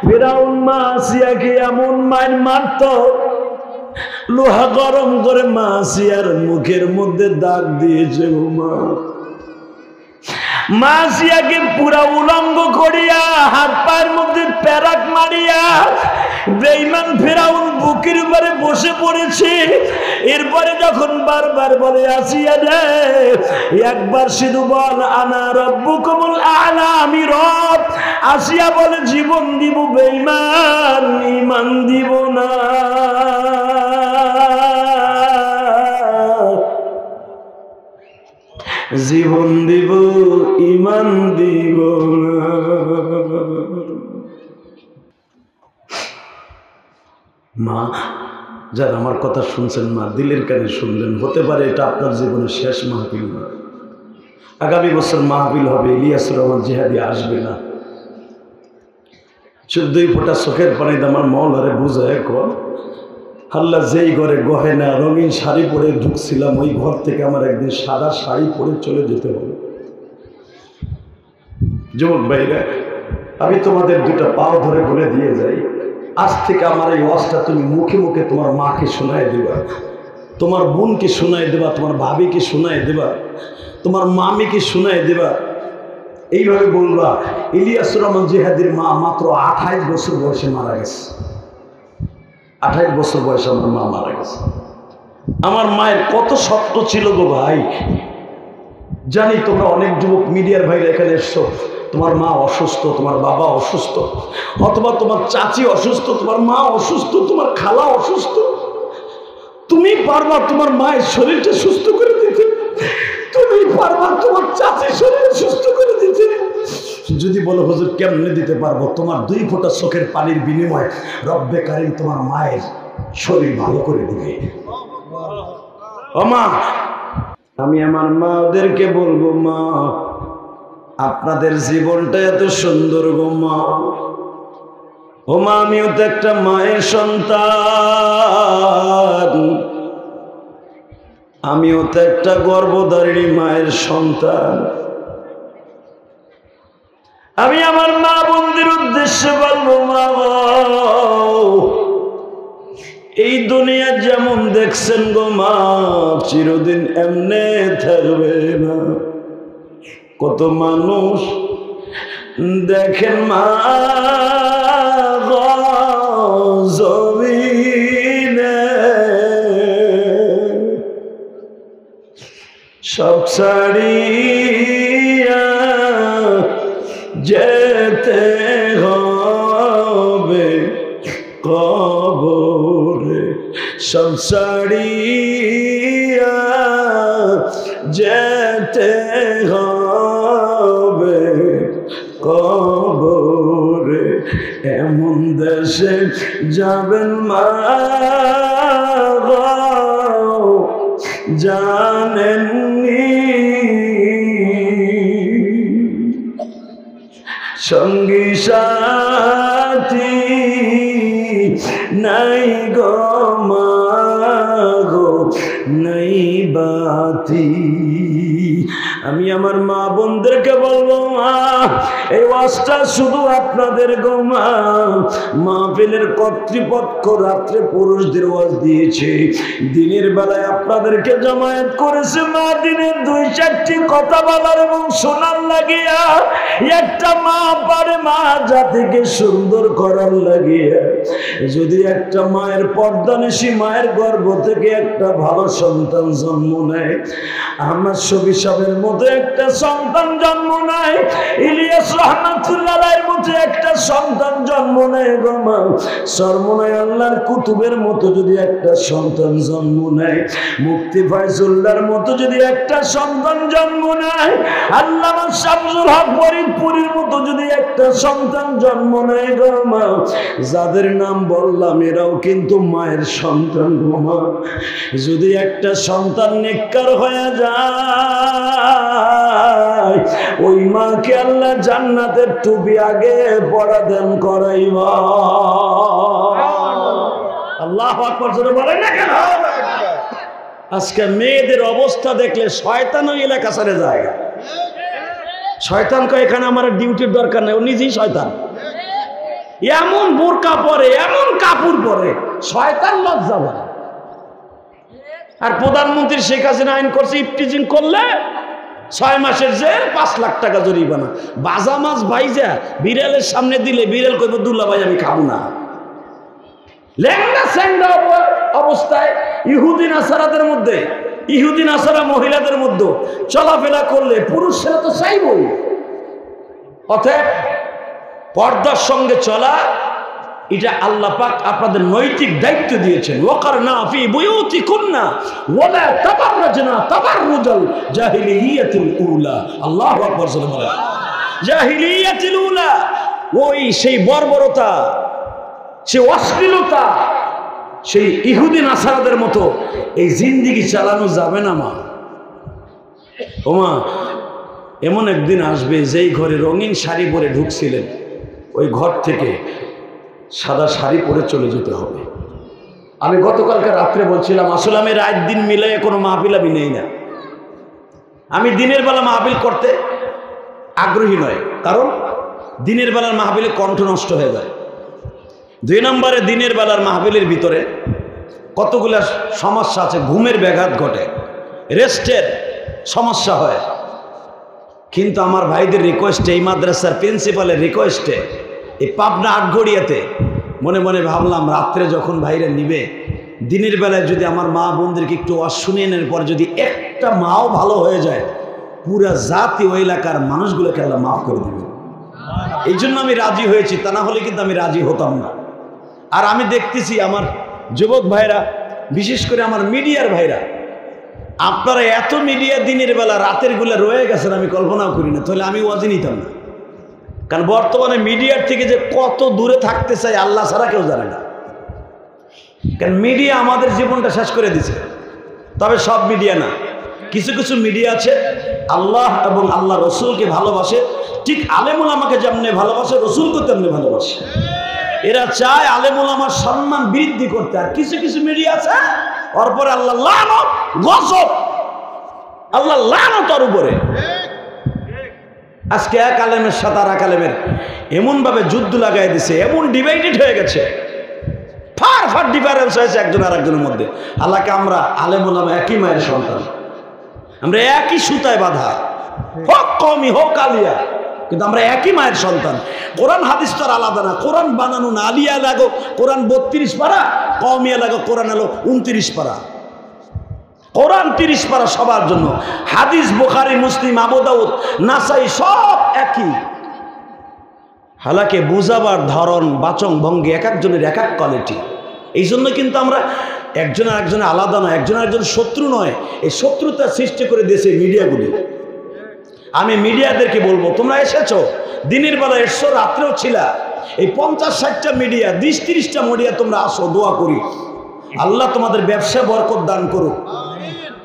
ফিরাউন মা আসিয়াকে এমন মার মারত, লোহা গরম করে মা আসিয়ার মুখের মধ্যে দাগ দিয়েছে। মা আসিয়াকে পুরা উলঙ্গ করিয়া হাত পায়ের মধ্যে প্যারাক মারিয়া বেঈমান ফিরাউন বুকের উপরে বসে পড়েছে। এরপরে যখন বারবার বলে আসিয়া রে একবার শুধু বল আনা রব্বুকুমুল আ'লা, আমি রব। আসিয়া বলে জীবন দিব বেঈমান, ঈমান দিব না। জীবন দিব ঈমান দিব না। মা যারা আমার কথা শুনছেন, মা দিলের কানে শুনলেন, হতে পারে এটা আপনার জীবনের শেষ মাহফিল না। আগামী বছর মাহফিল হবে, ইলিয়াসুর রহমান জিহাদি আসবে না। 14 ফোঁটা চোখের পানিতে আমার মওলারে বুঝায় কর, আল্লাহ যেই ঘরে গহেনা রঙিন শাড়ি পরে ঢুকছিলাম, ওই ঘর থেকে আমার একদিন সাদা শাড়ি পরে চলে যেতে হবে। যুবক ভাইরা, আমি তোমাদের দুটা পাও ধরে বলে দিয়ে যাই, আজ থেকে আমার এই ওয়াজটা তুমি মুখে মুখে তোমার মাকে শোনায় দেবা, তোমার বোনকে শোনায় দেবা, তোমার ভাবিকে শোনায় দেবা, তোমার মামিকে শোনায় দেবা। এইভাবে বলবা ইলিয়াসুর রহমান জিহাদির মা মাত্র 28 বছর বয়সে মারা গেছে। 28 বছর বয়সে আমার মা মারা গেছে। আমার মায়ের কত স্বপ্ন ছিল গো ভাই। জানি তোমরা অনেক যুবক মিডিয়ার ভাইরা এখানে এসছো, তোমার মা অসুস্থ, তোমার বাবা অসুস্থ, অথবা তোমার চাচি অসুস্থ, তোমার মা অসুস্থ, তোমার খালা অসুস্থ। তুমি পারবা তোমার মায়ের শরীরটা সুস্থ করে দিতে, তুমি পারবা তোমার চাচির শরীর সুস্থ করে দিতে। যদি বলো হুজুর কেমনে দিতে পারবো, তোমার 2 ফোঁটা চোখের পানির বিনিময়ে রব্বে কারীম তোমার মায়ের শরীর ভালো করে দিবে। ও মা, আমি আমার মাদেরকে বলবো, মা আপনাদের জীবনটা এত সুন্দর গো মা। ও মা, আমিও তো একটা মায়ের সন্তান, আমিও তো একটা গর্ভধারিণী মায়ের সন্তান। আমি আমার মা বোনদের উদ্দেশ্যে বলবো, মা এই দুনিয়া যেমন দেখছেন গো মা, চিরদিন এমনে থাকবে না। কত মানুষ দেখেন মা জমিনে, সব ছাড়িয়া যেতে হবে কবরে, সব ছাড়িয়া যেতে হবে কবরে। এমন দেশে যাবেন মা জানেননি, সঙ্গী সাথী নাই গো মা গো, নাই বাতি। আমি আমার মা বোনদেরকে বলবো, মা এই ওয়াজটা শুধু আপনাদের গো মা। মাহফিলের কর্তৃপক্ষ রাত্রে পুরুষদের ওয়াজ দিয়েছে, দিনের বেলায় আপনাদেরকে জমায়েত করেছে মা, দিনের 2-4টি কথা বলার এবং শোনার লাগিয়া। একটা মা পারে মা জাতিকে সুন্দর করার লাগিয়া। যদি একটা মায়ের পর্দানিশী মায়ের গর্ভ থেকে একটা ভালো সন্তান জন্ম নেয়, আমার শফি সাহেবের মতো একটা সন্তান জন্ম নেয়, ইলিয়াস রহমাতুল্লাহর মতো একটা সন্তান জন্ম নেয় গো মা, সরমনায় আল্লাহর কুতুবের মতো যদি একটা সন্তান জন্ম নেয়, মুফতি ফায়জুল্লাহর মতো যদি একটা সন্তান জন্ম নেয়, আল্লামা শামসুল হক ফরিদপুরের মতো যদি একটা সন্তান জন্ম নেয় গো মা, যাদের নাম বললাম এরাও কিন্তু মায়ের সন্তান গো মা। যদি একটা সন্তান নেককার হয়ে যায়, ওই মাকে আল্লাহ জান্নাতের টুপি আগে পরা দেন করাইবা। আল্লাহু আকবার জোরে বলেন না কেন? আজকে মেয়েদের অবস্থা দেখলে শয়তান ওই এলাকা ছেড়ে যায়। শয়তান কয় এখানে আমার ডিউটির দরকার নেই, ও নিজেই শয়তান। এমন বোরকা পরে, এমন কাপড় পরে, শয়তান লজ্জা পায়। আর প্রধানমন্ত্রী শেখ হাসিনা আইন করছে, ইফটিজিং করলে 6 মাসের জেল, 5 লাখ টাকা জরিমানা। বাজা মাছ ভাইজা বিড়ালের সামনে দিলে বিড়াল কইব দুল্লা ভাই আমি খাবো না। ল্যাংড়া স্যাংড়া অবস্থায় ইহুদি নাসারাদের মধ্যে, ইহুদি নাসারা মহিলাদের মধ্যে চলাফেরা করলে পুরুষরা তো চাইবই। অতএব পর্দার সঙ্গে চলা, এটা আল্লাহ পাক আপনাদের নৈতিক দায়িত্ব দিয়েছেন। ওয়াকারনা ফি বুয়ুতিকুন্না ওয়ালা তাবাররাজনা তাবাররুজাল জাহিলিয়াতিল উলা। আল্লাহু আকবার। সুবহানাল্লাহ। জাহিলিয়াতিল উলা, ওই সেই বর্বরতা, সেই অশ্লীলতা, সেই ইহুদি নাসারাদের মতো এই জিন্দেগি চালানো যাবে না মা। ওমা, এমন একদিন আসবে যেই ঘরে রঙিন শাড়ি পরে ঢুকছিলেন, ওই ঘর থেকে সাদা শাড়ি পরে চলে যেতে হবে। আমি গতকালকে রাত্রে বলছিলাম, আসলে আমি রাত দিন মিলে কোনো মাহফিল আমি নেই না। আমি দিনের বেলা মাহফিল করতে আগ্রহী নয়, কারণ দিনের বেলার মাহফিলে কণ্ঠ নষ্ট হয়ে যায়। 2 নম্বরে, দিনের বেলার মাহফিলের ভিতরে কতগুলো সমস্যা আছে। ঘুমের ব্যাঘাত ঘটে, রেস্টের সমস্যা হয়। কিন্তু আমার ভাইদের রিকোয়েস্টে, এই মাদ্রাসার প্রিন্সিপালের রিকোয়েস্টে, এই পাবনা আটঘরিয়াতে মনে মনে ভাবলাম, রাত্রে যখন ভাইরা নিবে, দিনের বেলায় যদি আমার মা বোনদেরকে একটু শুনিয়ে নেওয়ার পর যদি একটা মাও ভালো হয়ে যায়, পুরা জাতি ওই এলাকার মানুষগুলোকে আল্লাহ মাফ করে দেবে। এই জন্য আমি রাজি হয়েছি, তা না হলে কিন্তু আমি রাজি হতাম না। আর আমি দেখতেছি আমার যুবক ভাইরা, বিশেষ করে আমার মিডিয়ার ভাইরা, আপনারা এত মিডিয়া দিনের বেলা রাতের গুলা রয়ে গেছেন, আমি কল্পনাও করি না। তাহলে আমি ওয়াজি নিতাম না। কারণ বর্তমানে মিডিয়ার থেকে যে কত দূরে থাকতে চাই আল্লাহ ছাড়া কেউ জানে না। কারণ মিডিয়া আমাদের জীবনটা শেষ করে দিছে। তবে সব মিডিয়া না, কিছু কিছু মিডিয়া আছে আল্লাহ এবং আল্লাহ রসুলকে ভালোবাসে, ঠিক আলেমুল আমাকে যেমনি ভালোবাসে, রসুলকে তেমনি ভালোবাসে। এরা চায় আলেমুল আমার সম্মান বৃদ্ধি করতে। আর কিছু কিছু মিডিয়া আছে ওর পরে আল্লাহ লানত, গজব, আল্লাহ লানত ওর উপরে। আজকে এক আলেমের সাথে আর এক আলেমের এমনভাবে যুদ্ধ লাগাই দিছে, এমন ডিভাইডেড হয়ে গেছে, ফার ডিফারেন্স হয়েছে একজন আর একজনের মধ্যে। আল্লাহকে আমরা আলেমুল আমা একই মায়ের সন্তান, আমরা একই সুতায় বাঁধা, হোক কওমি হোক আলিয়া, কিন্তু আমরা একই মায়ের সন্তান। কোরআন হাদিস তো আলাদা না। কোরআন বানানো না, আলিয়া লাগো কোরআন 32 পারা, কওমিয়া লাগো কোরআন হলো 29 পারা। কোরআন 30 পারা সবার জন্য। হাদিস বুখারী, মুসলিম, আবু দাউদ, নাসাই সব একই। হালাকে বুঝাবার ধরন, বাচন ভঙ্গি এক একজনের এক এক কোয়ালিটি। এই জন্য কিন্তু আমরা একজন আর একজনের আলাদা নয়, একজন আর একজন শত্রু নয়। এই শত্রুতা সৃষ্টি করে দিয়েছে মিডিয়াগুলি। আমি মিডিয়াদেরকে বলবো, তোমরা এসেছো, দিনের বেলা এসছো, রাত্রেও ছিলা। এই 50-60টা মিডিয়া, 20-30টা মিডিয়া তোমরা আসো, দোয়া করি আল্লাহ তোমাদের ব্যবসা বরকত দান করুক।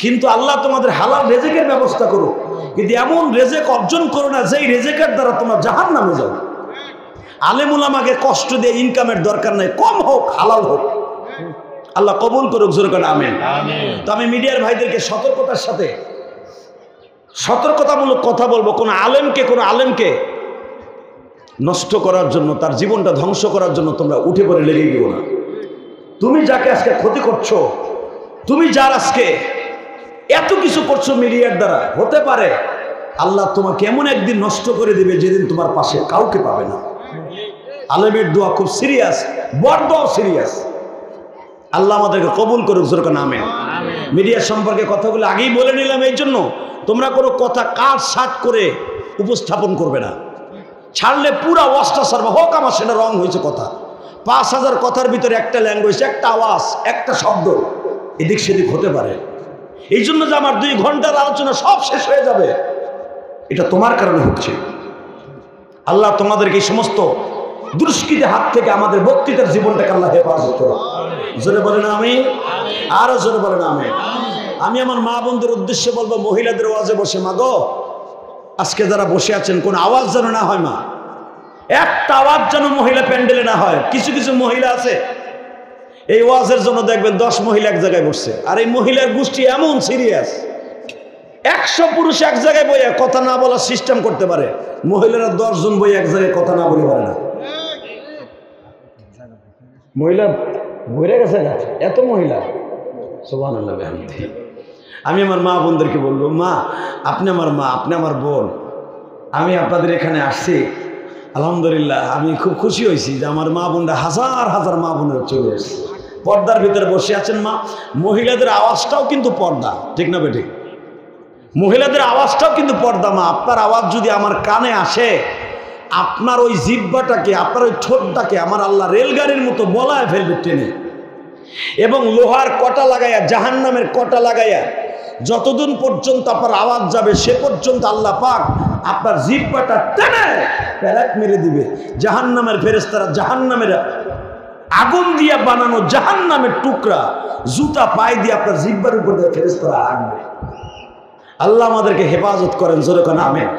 কিন্তু আল্লাহ তোমাদের হালাল রেজেকের ব্যবস্থা করুক। কিন্তু এমন রেজেক অর্জন করো না যেই রেজেকের দ্বারা তোমরা জাহান্নামে যাও। আলেমুল আমাকে কষ্ট দিয়ে ইনকামের দরকার নাই, কম হোক, হালাল হোক। আল্লাহ কবুল করুক, জোরে করে আমিন। তো আমি মিডিয়ার ভাইদেরকে সতর্কতার সাথে সতর্কতামূলক কথা বলবো, কোনো আলেমকে নষ্ট করার জন্য, তার জীবনটা ধ্বংস করার জন্য তোমরা উঠে পড়ে লেগে গিয়েও না। তুমি যাকে আজকে ক্ষতি করছো, তুমি যার আজকে এত কিছু করছো মিডিয়ার দ্বারা, হতে পারে আল্লাহ তোমাকে এমন একদিন নষ্ট করে দিবে যেদিন তোমার পাশে কাউকে পাবে না। আলেমের দোয়া খুব সিরিয়াস, বড় দোয়া সিরিয়াস। আল্লাহ আমাদেরকে কবুল করুক, জোরে করে আমিন। মিডিয়া সম্পর্কে কথাগুলো আগেই বলে নিলাম, এই জন্য তোমরা কোনো কথা কাট সাট করে উপস্থাপন করবে না। ছাড়লে পুরা ওয়াজটা সারবা, হোক আমার সেটা রং হয়েছে কথা। 5000 কথার ভিতরে একটা ল্যাঙ্গুয়েজ, একটা আওয়াজ, একটা শব্দ এদিক সেদিক হতে পারে। এই জন্য যে আমার 2 ঘন্টার আলোচনা সব শেষ হয়ে যাবে, এটা তোমার কারণে হচ্ছে। আল্লাহ তোমাদেরকে এই সমস্ত দুষ্কৃতির হাত থেকে আমাদের বক্তৃতার জীবনটাকে আল্লাহ হেফাজত করো। জোরে বলেন আমিন, আরো জোরে বলেন আমিন। আমি আমার মা বোনদের উদ্দেশ্যে বলবো, মহিলাদের ওয়াজে বসে, মা গো, আজকে যারা বসে আছেন, কোন আওয়াজ যেন না হয় মা, একটা আওয়াজ যেন মহিলা প্যান্ডেলে না হয়। কিছু কিছু মহিলা আছে এই ওয়াজের জন্য দেখবেন 10 মহিলা এক জায়গায় বসছে, আর এই মহিলার গোষ্ঠী এমন সিরিয়াস, 100 পুরুষ এক জায়গায় বইয়া কথা না বলার সিস্টেম করতে পারে, মহিলারা 10 জন বই এক জায়গায় কথা না বলে পারে না। মহিলা ভরে গেছে না, এত মহিলা, সুবহানাল্লাহ। আমি আমার মা বোনদেরকে বলবো, মা আপনি আমার মা, আপনি আমার বোন, আমি আপনাদের এখানে আসছি, আলহামদুলিল্লাহ আমি খুব খুশি হয়েছি যে আমার মা বোনরা হাজার হাজার মা বোনেরা চলে এসছে, পর্দার ভিতরে বসে আছেন। মা মহিলাদের আওয়াজটাও কিন্তু পর্দা, ঠিক না বেঠিক? মহিলাদের আওয়াজটাও কিন্তু পর্দা। মা আপনার আওয়াজ যদি আমার কানে আসে, আপনার ওই জিহ্বাটাকে, আপনার ওই ঠোঁটটাকে আমার আল্লাহ রেলগাড়ির মতো বলায় ফেলবে টেনে, এবং লোহার কটা লাগাইয়া, জাহান্নামের কটা লাগাইয়া যতদিন পর্যন্ত আপনার আওয়াজ যাবে সে পর্যন্ত আল্লাহ পাক আপনার জিহ্বাটা টেনে প্যারাক মেরে দিবে। জাহান্নামের ফেরেশতারা জাহান্নামের আগুন দিয়া বানানো জাহান্নামের টুকরা জুতা পায়ে দিয়ে আপনার জিহ্বার উপর দিয়ে ফেরেশতারা আনবে। আল্লাহ আমাদেরকে হেফাজত করেন, জোরে কোন আমিন।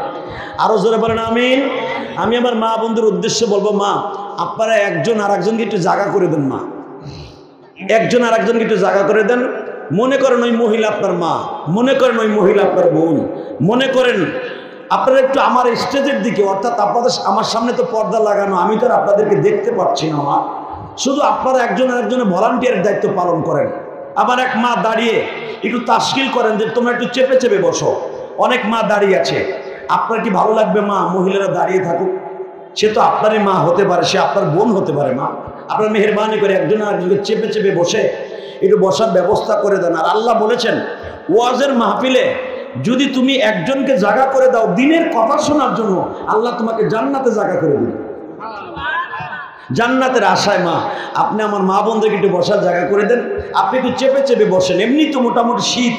আরো জোরে বলেন আমিন। আমি আমার মা বন্ধুর উদ্দেশ্যে বলবো, মা আপনারা একজন আর একজনকে একটু জায়গা করে দেন। মা একজন আর একজনকে একটু জায়গা করে দেন। মনে করেন ওই মহিলা আপনার মা, মনে করেন ওই মহিলা আপনার বোন, মনে করেন আপনারা একটু আমার স্টেজের দিকে, অর্থাৎ আপনাদের আমার সামনে তো পর্দা লাগানো, আমি তো আর আপনাদেরকে দেখতে পাচ্ছি না। মা শুধু আপনারা একজন আর একজনের ভলান্টিয়ারের দায়িত্ব পালন করেন। আবার এক মা দাঁড়িয়ে একটু তাশকিল করেন যে তোমরা একটু চেপে চেপে বসো। অনেক মা দাঁড়িয়ে আছে, আপনার কি ভালো লাগবে মা মহিলারা দাঁড়িয়ে থাকুক? সে তো আপনারই মা হতে পারে, সে আপনার বোন হতে পারে। মা আপনার মেহেরবানি করে একজন আরেকজনকে চেপে চেপে বসে একটু বসার ব্যবস্থা করে দেন। আর আল্লাহ বলেছেন ওয়াজের মাহফিলে যদি তুমি একজনকে জায়গা করে দাও দিনের কথা শোনার জন্য, আল্লাহ তোমাকে জান্নাতে জায়গা করে দিবে। জান্নাতের আশায় মা আপনি আমার মা বোনদেরকে একটু বসার জায়গা করে দেন। আপনি একটু চেপে চেপে বসেন। এমনি তো মোটামুটি শীত,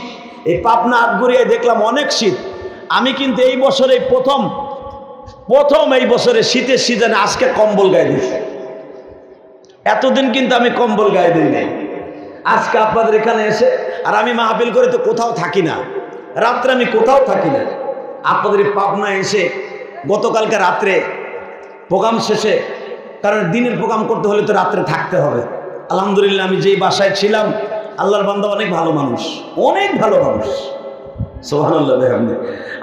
এই পাবনা আটগড়িয়ায় দেখলাম অনেক শীত। আমি কিন্তু এই বছরে প্রথম এই বছরে শীতের সিজনে আজকে কম্বল গায়ে দিয়েছি। এতদিন কিন্তু আমি কম্বল গায়ে দিই নাই। আজকে আপনাদের এখানে এসে, আর আমি মাহফিল করে তো কোথাও থাকি না, রাত্রে আমি কোথাও থাকি না। আপনাদের পাবনা এসে গতকালকে রাত্রে প্রোগ্রাম শেষে, কারণ দিনের প্রোগ্রাম করতে হলে তো রাত্রে থাকতে হবে। আলহামদুলিল্লাহ আমি যেই বাসায় ছিলাম, আল্লাহর বান্দা অনেক ভালো মানুষ, অনেক ভালো মানুষ, সুবহানাল্লাহ।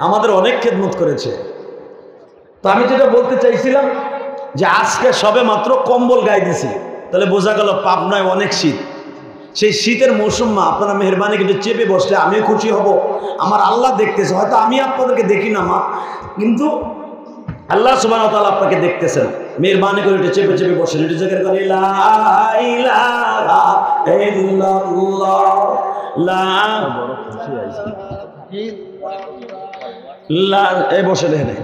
আমাদের অনেক খেদমত করেছে। তো আমি যেটা বলতে চাইছিলাম যে আজকে সবে মাত্র কম্বল গায়ে দিছি, তাহলে বোঝা গেল পাবনায় অনেক শীত। সেই শীতের মৌসুম মা আপনারা মেহরবানি কিন্তু চেপে বসলে আমিও খুশি হব। আমার আল্লাহ দেখতেছে, হয়তো আমি আপনাদেরকে দেখি না মা, কিন্তু আল্লাহ সুবহানাহু ওয়া তাআলা আপনাকে দেখতেছেন। মেহরবানি করে একটু চেপে চেপে বসেন। একটু জায়গা করে লা ইলাহা ইল্লাল্লাহ, লা এই বসে দেখেন।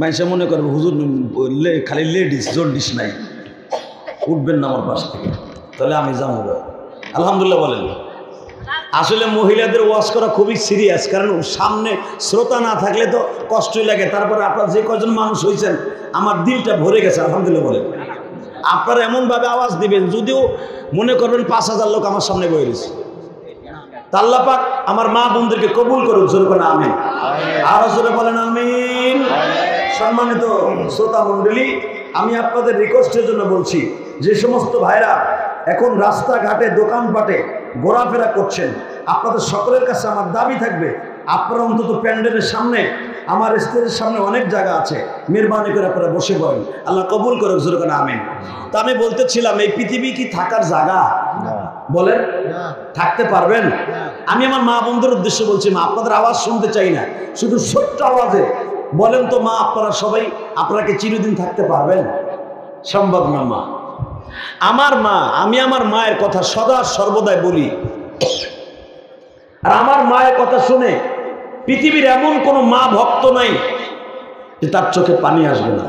মানুষে মনে করবে হুজুর খালি লেডিস, জন্ডিস নাই, উঠবেন না আমার পাশ থেকে, তাহলে আমি যাবো। আলহামদুলিল্লাহ বলেন। আসলে মহিলাদের ওয়াজ করা খুবই সিরিয়াস, কারণ সামনে শ্রোতা না থাকলে তো কষ্টই লাগে। তারপরে আপনারা যে কজন মানুষ হয়েছেন আমার দিলটা ভরে গেছে, আলহামদুলিল্লাহ বলেন। আপনারা এমনভাবে আওয়াজ দিবেন যদিও মনে করবেন 5000 লোক আমার সামনে বয়ে রয়েছে। আল্লাহ পাক আমার মা বোনদেরকে কবুল করুন, জোরে বলেন আমিন। আরো জোরে বলেন আমিন। সম্মানিত শ্রোতা মণ্ডলী, আমি আপনাদের রিকোয়েস্টের জন্য বলছি, যে সমস্ত ভাইরা এখন রাস্তাঘাটে দোকানপাটে ঘোরাফেরা করছেন, আপনাদের সকলের কাছে আমার দাবি থাকবে, আপনারা অন্তত প্যান্ডেলের সামনে, আমার স্টেজের সামনে অনেক জায়গা আছে, মেহরবানি করে আপনারা বসে পড়েন। আল্লাহ কবুল করুক, জোরে বলেন আমিন। তা আমি বলতেছিলাম, এই পৃথিবী কি থাকার জায়গা? বলেন, থাকতে পারবেন? আমি আমার মা বন্ধুর উদ্দেশ্যে বলছি, মা আপনাদের আওয়াজ শুনতে চাই না, শুধু ছোট্ট আওয়াজে বলেন তো মা আপনারা সবাই, আপনারা কি চিরদিন থাকতে পারবেন? সম্ভব না মা। আমার মা, আমি আমার মায়ের কথা সদা সর্বদাই বলি, আর আমার মায়ের কথা শুনে পৃথিবীর এমন কোনো মা ভক্ত নাই যে তার চোখে পানি আসবে না।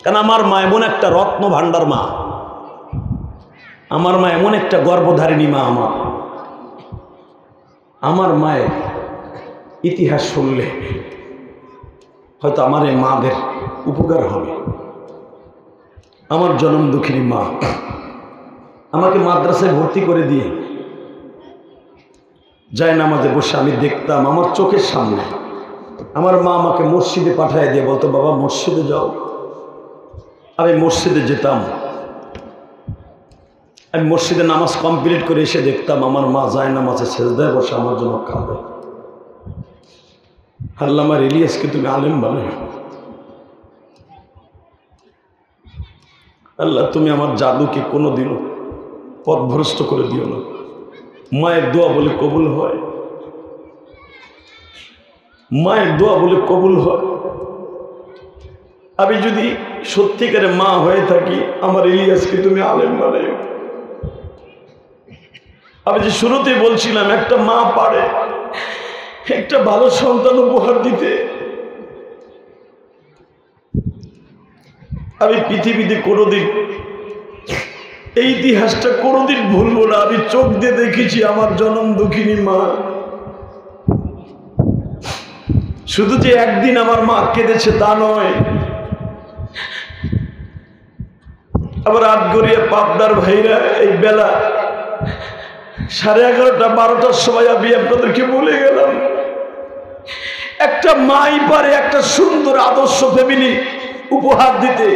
কারণ আমার মা এমন একটা রত্ন ভাণ্ডার মা, আমার মা এমন একটা গর্ভধারিণী মা। আমার মায়ের ইতিহাস শুনলে হয়তো আমার এই মাদের উপকার হবে। আমার জনম দুঃখিনী মা আমাকে মাদ্রাসায় ভর্তি করে দিয়ে যায় নামাজে বসে আমি দেখতাম আমার চোখের সামনে। আমার মা আমাকে মসজিদে পাঠিয়ে দিয়ে বলতো, বাবা মসজিদে যাও। আমি মসজিদে যেতাম, আমি মসজিদে নামাজ কমপ্লিট করে এসে দেখতাম আমার মা যায় নামাজে সেজদায় বসে আমার জন্য খাবে। আল্লামা ইলিয়াসকে তুমি আলেম বানাও। আল্লাহ তুমি আমার জাদুকে কোনোদিনও পথভ্রষ্ট করে দিও না। মায়ের দোয়া বলে কবুল হয়, মায়ের দোয়া বলে কবুল হয়। আমি যদি সত্যিকারে মা হয়ে থাকি, আমার ইলিয়াসকে তুমি আলেম বানাইও। আমি যে শুরুতেই বলছিলাম, একটা মা পারে একটা ভালো সন্তান উপহার দিতে। আমি পৃথিবীতে কোনোদিন এই ইতিহাসটা কোনোদিন ভুলবো না। আমি চোখ দিয়ে দেখেছি আমার জনম দুঃখিনী মা। শুধু যে একদিন আমার মা কেঁদেছে তা নয়, আবার আটগড়িয়া পাবনার ভাইরা এই বেলা 11:30 12টার সময় আমি আপনাদেরকে বলে গেলাম, একটা মাই পারে একটা সুন্দর আদর্শ ফ্যামিলি উপহার দিতে।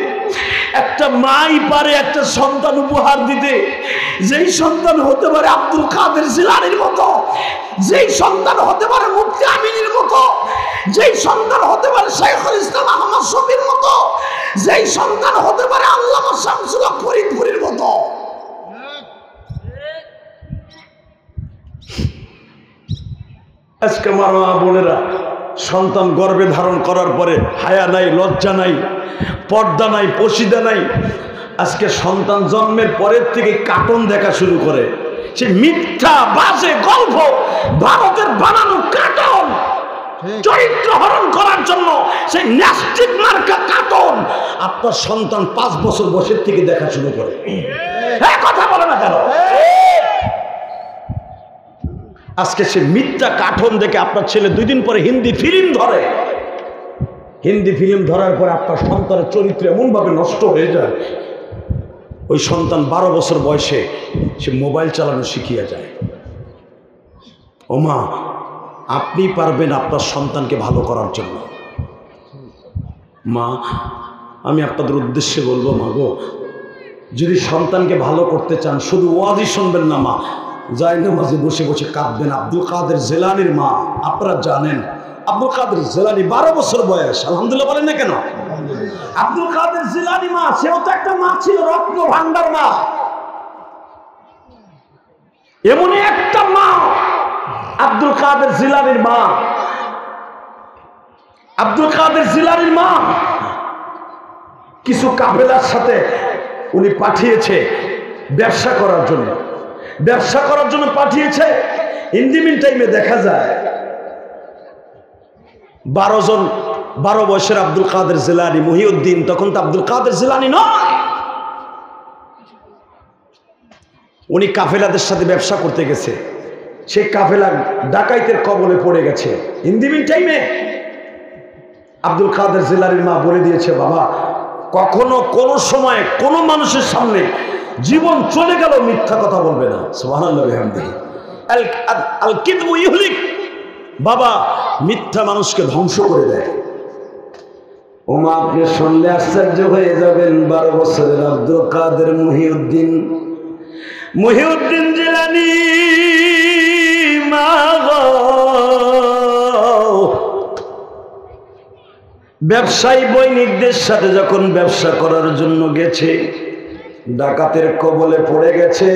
একটা মাই পারে একটা সন্তান উপহার দিতে, যেই সন্তান হতে পারে আব্দুল কাদের জিলানীর মতো, যেই সন্তান হতে পারে মুফতি আমিনের মতো, যেই সন্তান হতে পারে শাইখুল ইসলাম আহমদ শফির মতো, যেই সন্তান হতে পারে আল্লামা শামসুল হক ফরিদপুরের মতো। আজকে আমার মা বোনেরা সন্তান গর্ভে ধারণ করার পরে হায়া নাই, লজ্জা নাই, পর্দা নাই, পশিদা নাই। আজকে সন্তান জন্মের পরের থেকে কার্টুন দেখা শুরু করে। সে মিথ্যা বাজে গল্প, ভারতের বানানো কার্টুন, চরিত্র হরণ করার জন্য সেই ন্যাস্টিক মার্কা কার্টুন আপনার সন্তান 5 বছর বয়সের থেকে দেখা শুরু করে। কথা বলে না কেন? আজকে সে মিথ্যা কার্টুন দেখে আপনার ছেলে 2 দিন পরে হিন্দি ফিল্ম ধরে। হিন্দি ফিল্ম ধরার পরে আপনার সন্তানের চরিত্র এমনভাবে নষ্ট হয়ে যায়, ওই সন্তান 12 বছর বয়সে সে মোবাইল চালানো শিখিয়ে যায়। ও মা, আপনি পারবেন আপনার সন্তানকে ভালো করার জন্য। মা, আমি আপনাদের উদ্দেশ্যে বলবো, মা গো, যদি সন্তানকে ভালো করতে চান শুধু ওয়াজই শুনবেন না মা, যাই না মাঝে বসে বসে কাঁদবেন। আব্দুল কাদের জিলানীর মা, আপনারা জানেন আব্দুল কাদের জিলানী 12 বছর বয়স। আলহামদুলিল্লাহ বলেন না কেন? আব্দুল কাদের জিলানী মা, সেও তো একটা মা ছিল, রত্ন ভান্ডার মা। এমনই একটা মা আব্দুল কাদের জিলানীর মা। আব্দুল কাদের জিলানীর মা কিছু কাফেলার সাথে উনি পাঠিয়েছে ব্যবসা করার জন্য, ব্যবসা করার জন্য পাঠিয়েছে। ইন দি মিন টাইমে দেখা যায় 12 বয়সের আব্দুল কাদের জিলানী মহিউদ্দিন, তখন তো আব্দুল কাদের জিলানী নয়, উনি কাফেলাদের সাথে ব্যবসা করতে গেছে। সেই কাফেলা ডাকাইতের কবলে পড়ে গেছে। ইন দি মিন টাইমে আব্দুল কাদের জিলানীর মা বলে দিয়েছে, বাবা, কখনো কোনো সময় কোনো মানুষের সামনে জীবন চলে গেল মিথ্যা কথা বলবে না। সুবহানাল্লাহ বিহামদিহি। আল কিযবু ইহলিক, বাবা, মিথ্যা মানুষকে ধ্বংস করে দেয়। ও মা, আপনি শুনলে আশ্চর্য হয়ে যাবেন। 12 বছরের আব্দুল কাদের মহিউদ্দিন জিলানী মা গো, ব্যবসায়ী বৈনিকদের সাথে যখন ব্যবসা করার জন্য গেছে, ডাকাতের কবলে পড়ে গেছে।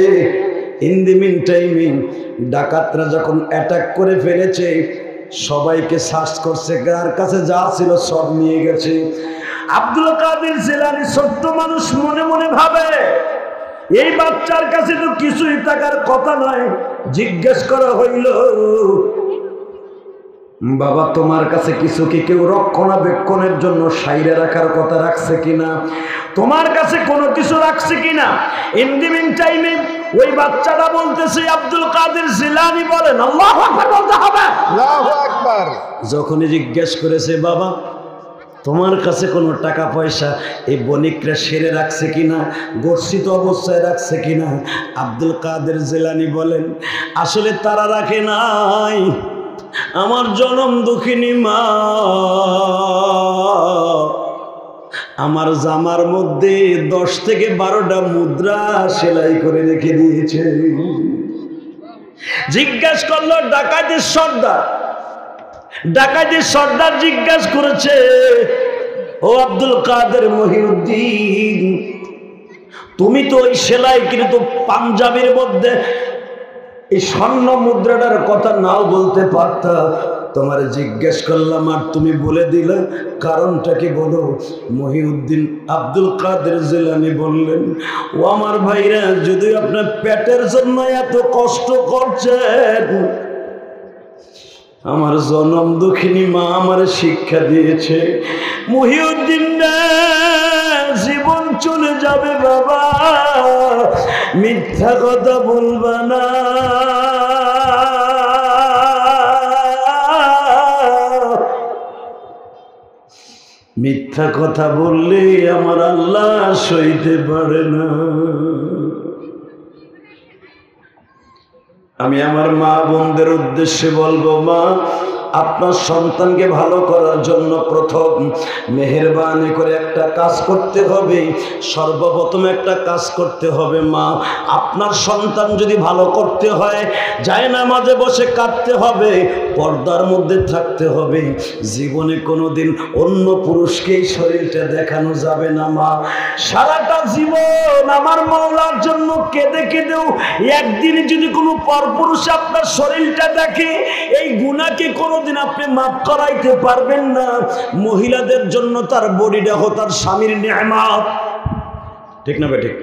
ইন দি মিন টাইমে ডাকাতরা যখন অ্যাটাক করে ফেলেছে, সবাইকে সার্চ করছে, যার কাছে যা ছিল সব নিয়ে গেছে। আব্দুল কাদের জিলানী ছোট্ট মানুষ, মনে মনে ভাবে, এই বাচ্চার কাছে তো কিছুই থাকার কথা নয়। জিজ্ঞেস করা হইল, বাবা, তোমার কাছে কিছু কি কেউ রক্ষণাবেক্ষণের জন্য সাইরে রাখার কথা রাখছে কিনা? তোমার কাছে কোনো কিছু রাখছে কিনা? ইন দি মিন টাইমে ওই বাচ্চাটা বলতেছে, আব্দুল কাদের জিলানী বলেন, আল্লাহু আকবার বলতে হবে। আল্লাহু আকবার। যখনই জিজ্ঞেস করেছে, বাবা, তোমার কাছে কোনো টাকা পয়সা এই বণিকরা সেরে রাখছে কিনা, গচ্ছিত অবস্থায় রাখছে কিনা? আব্দুল কাদের জিলানী বলেন, আসলে তারা রাখে নাই। আমার জনম দুঃখিনী মা আমার জামার মধ্যে 10 থেকে 12টা মুদ্রা সেলাই করে রেখে দিয়েছে। জিজ্ঞেস করলো ডাকাতের সর্দার জিজ্ঞেস করেছে, ও আব্দুল কাদের মহিউদ্দিন, তুমি তো ওই সেলাই কিন্তু পাঞ্জাবির মধ্যে এই স্বর্ণ মুদ্রাটার কথা নাও বলতে পারতা। তোমার জিজ্ঞেস করলাম আর তুমি বলে দিলে, কারণটা কি বলো? মহিউদ্দিন আব্দুল কাদের জিলানী বললেন, ও আমার ভাইরা, যদি আপনার পেটের জন্য এত কষ্ট করছেন, আমার জনম দুঃখিনী মা আমার শিক্ষা দিয়েছে, মহিউদ্দিন জীবন চলে যাবে বাবা, মিথ্যা কথা বলবা না। মিথ্যা কথা বললে আমার আল্লাহ সইতে পারে না। আমি আমার মা বোনদের উদ্দেশ্যে বলবো, মা আপনার সন্তানকে ভালো করার জন্য প্রথম মেহেরবানি করে একটা কাজ করতে হবে। সর্বপ্রথম একটা কাজ করতে হবে, মা আপনার সন্তান যদি ভালো করতে হয়, যায় না মাঝে বসে কাঁদতে হবে, পর্দার মধ্যে থাকতে হবে, জীবনে কোনোদিন অন্য পুরুষকে এই শরীরটা দেখানো যাবে না। মা সারাটা জীবন আমার মাওলার জন্য কেঁদে কেঁদেও একদিন যদি কোনো পরপুরুষ আপনার শরীরটা দেখে, এই গুনাহকে কোনোদিন আপনি মাফ করাইতে পারবেন না। মহিলাদের জন্য তার বডিটা হো তার স্বামীর নেয়ামত, ঠিক না বেঠিক?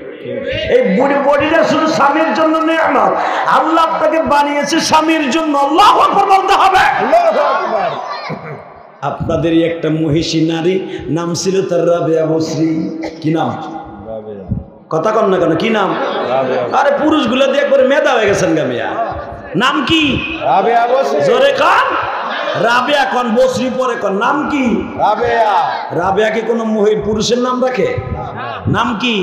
এই বডিটা শুধু স্বামীর জন্য নেয়ামত। আল্লাহ আপনাকে বানিয়েছে স্বামীর জন্য। আল্লাহু আকবার বলতে হবে। আপনাদেরই একটা মহিষী নারী, নাম ছিল তার রাবেয়া বসরি। কি নাম? কথা কন না কেন, কি নাম? আরে পুরুষগুলো দিয়ে একবারে মেধা হয়ে গেছেন গামিয়া। নাম কি? রাবেয়া বসরি। জোরে কন। রাবেয়া কন, বসরি পরে কন। নাম কি? রাবেয়া। রাবেয়া কি কোনো পুরুষের নাম রাখে? নাম কি?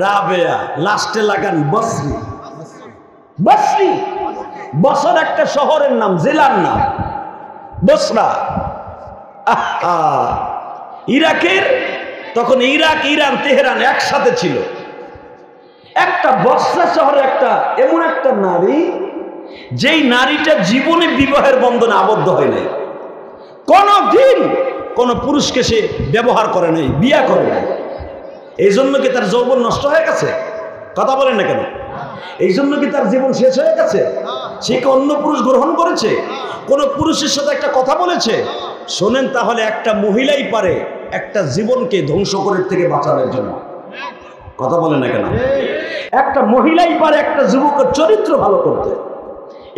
রাবেয়া। লাস্টে লাগান বসরি। বসরি বসর একটা শহরের নাম, জেলার নাম বসরা। ইরাকের, তখন ইরাক, ইরান, তেহরান একসাথে ছিল। একটা বসরা শহরে একটা এমন একটা নারী, যেই নারীটা জীবনে বিবাহের বন্ধনে আবদ্ধ হয় নাই, কোনদিন কোন পুরুষকে সে ব্যবহার করে নাই, বিয়ে করে নাই। এই জন্য কি তার যৌবন নষ্ট হয়ে গেছে? কথা বলেন না কেন? এই জন্য কি তার জীবন শেষ হয়ে গেছে? সে কি অন্য পুরুষ গ্রহণ করেছে? কোন পুরুষের সাথে একটা কথা বলেছে? শোনেন, তাহলে একটা মহিলাই পারে একটা জীবনকে ধ্বংস করে থেকে বাঁচানোর জন্য। কথা বলেন না কেন? একটা মহিলাই পারে একটা যুবকের চরিত্র ভালো করতে।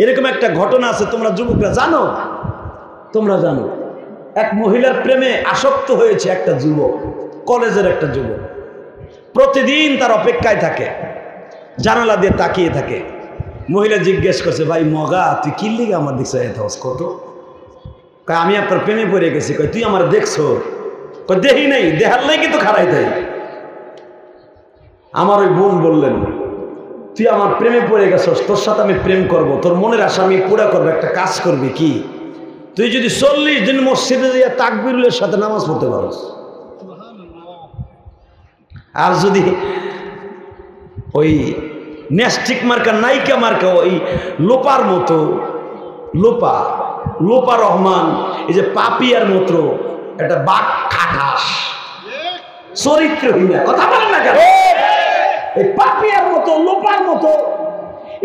এরকম একটা ঘটনা আছে, তোমরা যুবকরা জানো? তোমরা জানো, এক মহিলার প্রেমে আসক্ত হয়েছে একটা যুবক, কলেজের একটা যুবক। প্রতিদিন তার অপেক্ষায় থাকে, জানালা দিয়ে তাকিয়ে থাকে। মহিলা জিজ্ঞেস করছে, ভাই মগা, তুই কি লিগে আমার দেখছো এত কত? কয়, আমি আপনার প্রেমে পড়ে গেছি। কয়, তুই আমার দেখছো? কয়, দেখি নাই, দেখার নাই কিন্তু খারাই দেয়। আমার ওই বোন বললেন, তুই আমার প্রেমে পড়ে গেছস, তোর সাথে আমি প্রেম করব, তোর মনের আশা আমি পুরা করবো। একটা কাজ করবি কি, তুই যদি 40 দিন মসজিদে যাইয়া তাকবীরের সাথে নামাজ পড়তে পারস, আর যদি ওই নেস্টিক মার্কা, নাইকা মার্কা, ওই লোপার মতো, লোপা রহমান, এই যে পাপিয়ার মতো একটা বাঘ খাটাস চরিত্রহীন, কথা বলেন না কেন? এই পাপিয়ার মতো, লোপার মতো,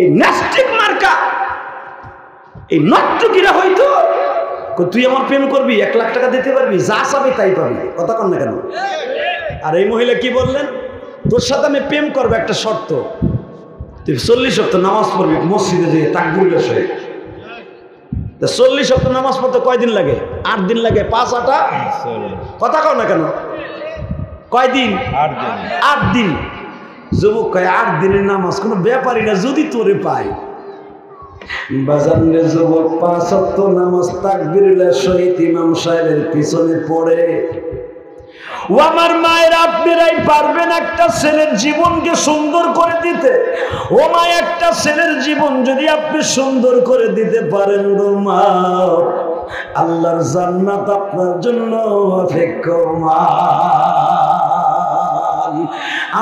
এই নেস্টিক মার্কা, এই নট্টুকিরা হয়তো তুই আমার প্রেম করবি, 1 লাখ টাকা দিতে পারবি, যা চাবি তাই পাবি। কথা কন না কেন? আর এই মহিলা কি বললেন, তোর সাথে আমি প্রেম করবো, একটা শর্ত, তুই 40 ওয়াক্ত নামাজ পড়বি মসজিদে যেয়ে তাকবীরের সাথে। 40 ওয়াক্ত নামাজ পড়তে কয়দিন লাগে? 8 দিন লাগে। 5 8 কথা কও না কেন? কয়দিন? 8 দিন। যুবক কয়, 8 দিনের নামাজ কোনো ব্যাপারই না, যদি তোরে পাই। বাজারে যুবক 5 ওয়াক্ত নামাজ তাকবীরের সহিত ইমাম সাহেবের পিছনে পড়ে। ও আমার মায়ের, আপনারাই পারবেন একটা ছেলের জীবনকে সুন্দর করে দিতে? ও মা, একটা ছেলের জীবন যদি আপনি সুন্দর করে দিতে পারেন গো মা, আল্লাহর জান্নাত আপনার জন্য অপেক্ষমান।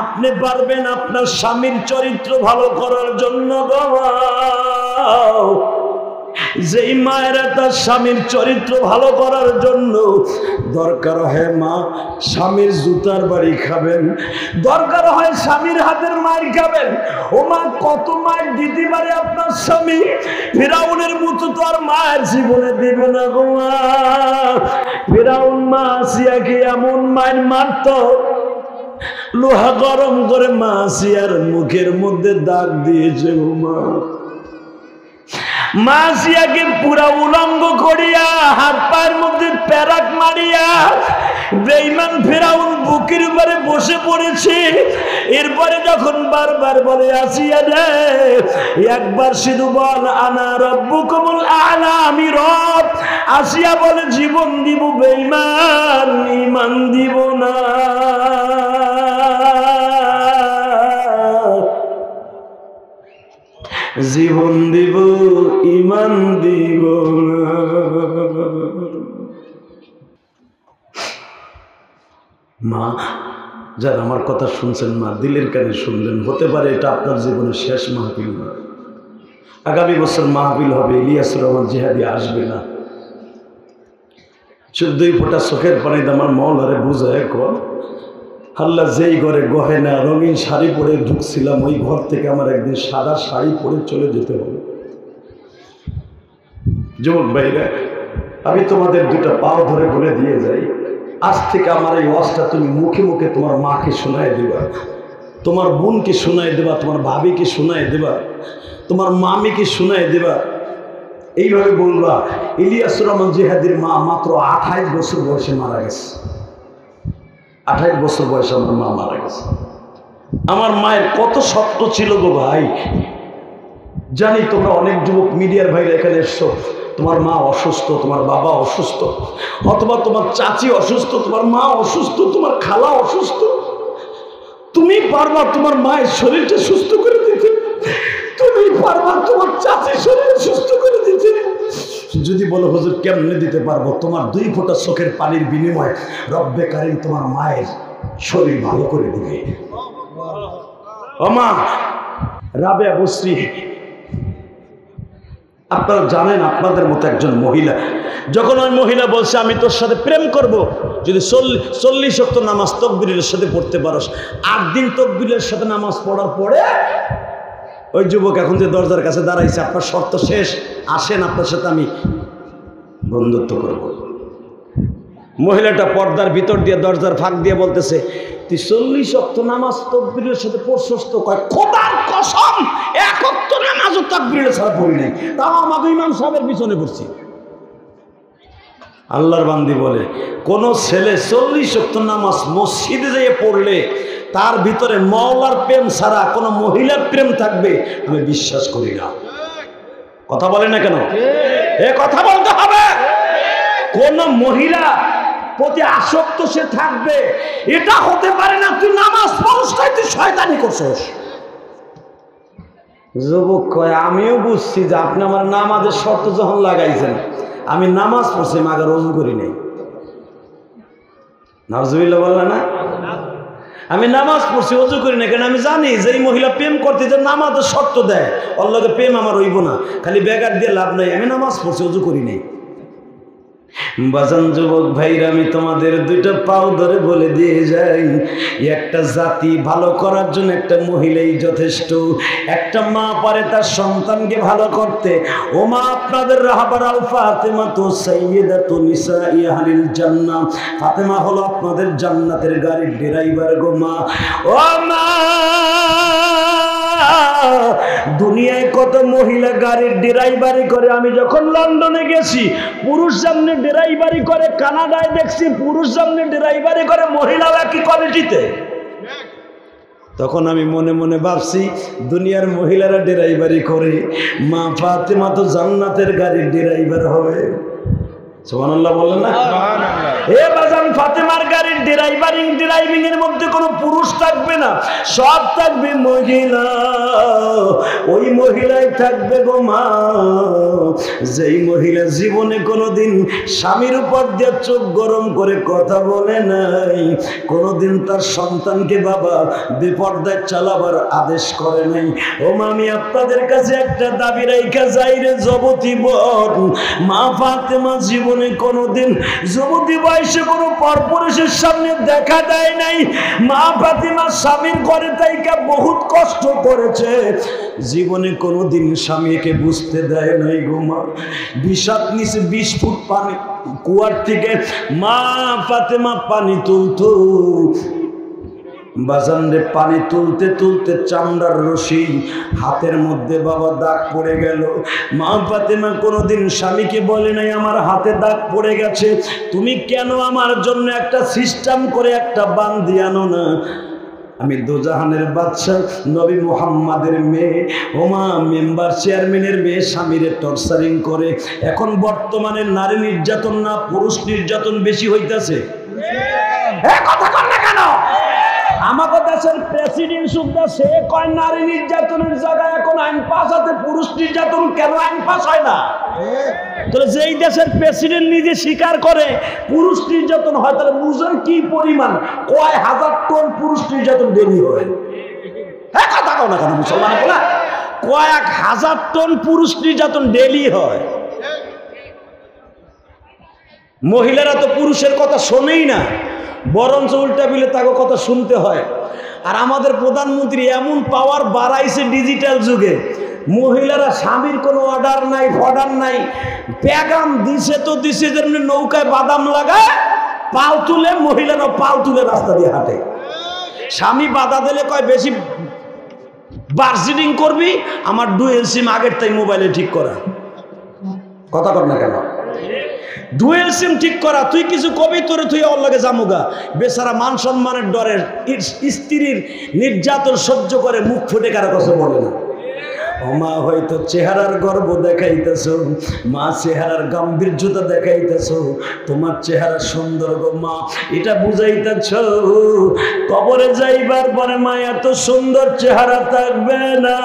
আপনি পারবেন আপনার স্বামীর চরিত্র ভালো করার জন্য গো মা, যেই মায়েরা তার স্বামীর চরিত্র ভালো করার জন্য দরকার হয় মা স্বামীর জুতার বাড়ি খাবেন, দরকার হয় স্বামীর হাতের মার খাবেন। ও মা, কত মায়ের দিতে পারে আপনার স্বামী? ফিরাউনের মতো তো আর মায়ের জীবনে দেবে না গো মা। ফিরাউন মা আসিয়াকে এমন মায়ের মারত, লোহা গরম করে মা আসিয়ার মুখের মধ্যে দাগ দিয়েছে গো মা। মা আসিয়াকে পুরা উলঙ্গ করিয়া হাত পায়ের মধ্যে প্যারাক মারিয়া বেঈমান ফিরাউন বুকের উপরে বসে পড়েছে। এরপরে যখন বারবার বলে আসিয়া রে একবার শুধু বল আনা রব্বুকুমুল আ'লা, আমি রব। আসিয়া বলে জীবন দিব বেঈমান, ঈমান দিব না। জীবন দিব ঈমান দিব না। মা, যারা আমার কথা শুনছেন মা, দিলের কানে শুনলেন। হতে পারে এটা আপনার জীবনের শেষ মাহফিল না, আগামী বছর মাহফিল হবে, ইলিয়াসুর রহমান জিহাদি আসবে না। 14 ফোঁটা চোখের পানিতে আমার মওলারে বুঝায় কর, আল্লাহ যেই ঘরে গহেনা রঙিন শাড়ি পরে ঢুকছিলাম, ওই ঘর থেকে আমার একদিন সাদা শাড়ি পরে চলে যেতে হবে। যুবক ভাইরা, আমি তোমাদের দুটো পাও ধরে বলে দিয়ে যাই, আজ থেকে আমার এই ওয়াজটা তুমি মুখে মুখে তোমার মাকে শোনায় দেবা, তোমার বোনকে শোনায় দেবা, তোমার ভাবিকে শোনায় দেবা, তোমার মামিকে শোনায় দেবা। এইভাবে বলবা ইলিয়াসুর রহমান জিহাদির মা মাত্র 28 বছর বয়সে মারা গেছে। 28 বছর বয়সে আমার মা মারা গেছে। আমার মায়ের কত স্বপ্ন ছিল গো ভাই। জানি তোমরা অনেক যুবক মিডিয়ার ভাইরা এখানে এসছো, তোমার মা অসুস্থ, তোমার বাবা অসুস্থ, অথবা তোমার চাচি অসুস্থ, তোমার মা অসুস্থ, তোমার খালা অসুস্থ। তুমি পারবা তোমার মায়ের শরীরটা সুস্থ করে দিতে, তুমি পারবা তোমার চাচির শরীর সুস্থ করে দিতে। যদি বলো হুজুর কেমনে দিতে পারবো, তোমার 2 ফোঁটা চোখের পানির বিনিময়ে রব্বে কারীম তোমার মায়ের শরীর ভালো করে দিবে। ও মা রাবেয়া বসরি, আপনারা জানেন আপনাদের মতো একজন মহিলা, যখন ওই মহিলা বলছে আমি তোর সাথে প্রেম করব, যদি 40 ওয়াক্ত নামাজ তাকবীরের সাথে পড়তে পারোস, 8 দিন তাকবীরের সাথে নামাজ পড়ার পরে ওই যুবক এখন যে দরজার কাছে দাঁড়াইছে, আপনার শর্ত শেষ, আসেন আপনার সাথে আমি বন্ধুত্ব করব। মহিলাটা পর্দার ভিতর দিয়ে দরজার ফাঁক দিয়ে বলতেছে, তুই 40 ওয়াক্ত নামাজ তাকবীরের সাথে পড়ছস তো? কয় খোদার কসম 1 ওয়াক্ত নামাজও তাকবীরের সাথে পড়ি নাই, তাও আমাকে ইমাম সাহেবের পিছনে পড়ছি। আল্লাহর বান্দি বলে, কোন ছেলে 40 ওয়াক্ত নামাজ মসজিদে যেয়ে পড়লে তার ভিতরে মাওলার প্রেম ছাড়া কোনো মহিলার প্রেম থাকবে আমি বিশ্বাস করি না। কথা বলে না কেন? এ কথা বলতে হবে। কোন মহিলা প্রতি আসক্ত সে থাকবে, এটা হতে পারে না। তুই নামাজ পড়ছ, তুই শয়তানি করছস। যুবক কয় আমিও বুঝছি যে আপনি আমার নামাজের শর্ত যখন লাগাইছেন, আমি নামাজ পড়ছি মাগার ওযু করি নাই। নাউজুবিল্লাহ বললেন না? আমি নামাজ পড়ছি ওযু করি না, কেন আমি জানি যে এই মহিলা প্রেম করতে যে নামাজের শর্ত দেয়, ওর লগে প্রেম আমার হইব না, খালি বেগার দিয়ে লাভ নাই। আমি নামাজ পড়ছি ওযু করি নাই। বাজান যুবক ভাইরা, আমি তোমাদের 2টা পাও ধরে বলে দিয়ে যাই, একটা জাতি ভালো করার জন্য একটা মহিলাই যথেষ্ট। একটা মা পারে তার সন্তানকে ভালো করতে। ও মা, আপনাদের রাহবার আল ফাতেমা তো সাইয়্যিদাতু নিসাই আহলিল জান্নাহ, ফাতেমা হলো আপনাদের জান্নাতের গাড়ির ড্রাইভার গো মা। ও মা, দুনিয়ায় কত মহিলা গাড়ির ড্রাইভারি করে। আমি যখন লন্ডনে গেছি পুরুষ সামনে ড্রাইভারি করে, কানাডায় দেখছি পুরুষ সামনে ড্রাইভারি করে, মহিলারা কি কোয়ালিটিতে। তখন আমি মনে মনে ভাবছি দুনিয়ার মহিলারা ড্রাইভারি করে, মা ফাতেমা তো জান্নাতের গাড়ির ড্রাইভার হবে। সুবহানাল্লাহ বলেন না? এ বাজান ফাতেমার গাড়ির ড্রাইভিং এর মধ্যে কোনো পুরুষ থাকবে না, সব থাকবে মহিলা। ওই মহিলাই থাকবে গো মা, যেই মহিলা জীবনে কোনোদিন স্বামীর উপর দিয়ে চোখ গরম করে কথা বলে নাই, কোনোদিন তার সন্তানকে বাবা বেপরদায় চালাবার আদেশ করে নাই। ও মা, আমি আপনাদের কাছে একটা দাবি রাইখা যাই রে যুবতী বোন, মা ফাতেমা জীবনে কোনোদিন যুবতী বয়সে কোনো পরপুরুষের সামনে দেখা দেয় নাই। মা ফাতেমা স্বামীর ঘরে তাইকা বহুত কষ্ট করেছে, জীবনে কোনোদিন স্বামীকে বুঝতে দেয় নাই গো মা। বিষাদ নিচে 20 ফুট পানি কুয়ার থেকে মা ফাতেমা পানি তুলতো, বাজানরে পানি তুলতে তুলতে চামড়ার রশি হাতের মধ্যে বাবা দাগ পড়ে গেল। মা ফাতেমা কোনোদিন স্বামীকে বলে নাই আমার হাতে দাগ পড়ে গেছে, তুমি কেন আমার জন্য একটা সিস্টেম করে একটা বান্দি আনো না। আমি দোজাহানের বাদশা নবী মুহাম্মাদের মেয়ে, ওমা মেম্বার চেয়ারম্যানের মেয়ে স্বামীরে টর্চারিং করে। এখন বর্তমানে নারী নির্যাতন না পুরুষ নির্যাতন বেশি হইতাছে? কথা কন না কেন? আমাদের দেশের প্রেসিডেন্ট সুদ্ধা সে কয় নারী নির্যাতনের জায়গায় এখন আইন পাস আছে, পুরুষ নির্যাতন কেন আইন পাস হয় না? তাহলে যেই দেশের প্রেসিডেন্ট নিজে স্বীকার করে পুরুষ নির্যাতন হয়, তাহলে বুঝেন কি পরিমাণ, কয় হাজার টন পুরুষ নির্যাতন ডেলি হয়। হ্যাঁ কথা কও না কেন মুসলমান বলা, কয়েক হাজার টন পুরুষ নির্যাতন ডেলি হয়। মহিলারা তো পুরুষের কথা শোনেই না, বরঞ্চ উল্টা বিলে তাকে কথা শুনতে হয়। আর আমাদের প্রধানমন্ত্রী এমন পাওয়ার বাড়াইছে ডিজিটাল যুগে, মহিলারা স্বামীর কোনো অর্ডার নাই ফর্ডার নাই, প্যাগাম দিছে তো দিছে, যেমনি নৌকায় বাদাম লাগায় পাও তুলে, মহিলারা পাও তুলে রাস্তা দিয়ে হাঁটে। স্বামী বাধা দিলে কয় বেশি বার্জিনিং করবি, আমার ডুয়েল সিম আগের তাই মোবাইলে ঠিক করা। কথা কর না কেন? ডুয়েল সিম ঠিক করা, তুই কিছু কবি তোরে তুই ওর লাগে জামুগা। বেচারা মান সম্মানের ডরের স্ত্রীর নির্যাতন সহ্য করে মুখ ফুটে কারো কথা বলে না। ও মা, হয়তো চেহারার গর্ব দেখাইতেছ, মা চেহারার গাম্ভীর্যতা দেখাইতেছ, তোমার চেহারা সুন্দর গো মা, এটা বুঝাইতেছ। কবরে যাইবার পরে মা এত সুন্দর চেহারা থাকবে না।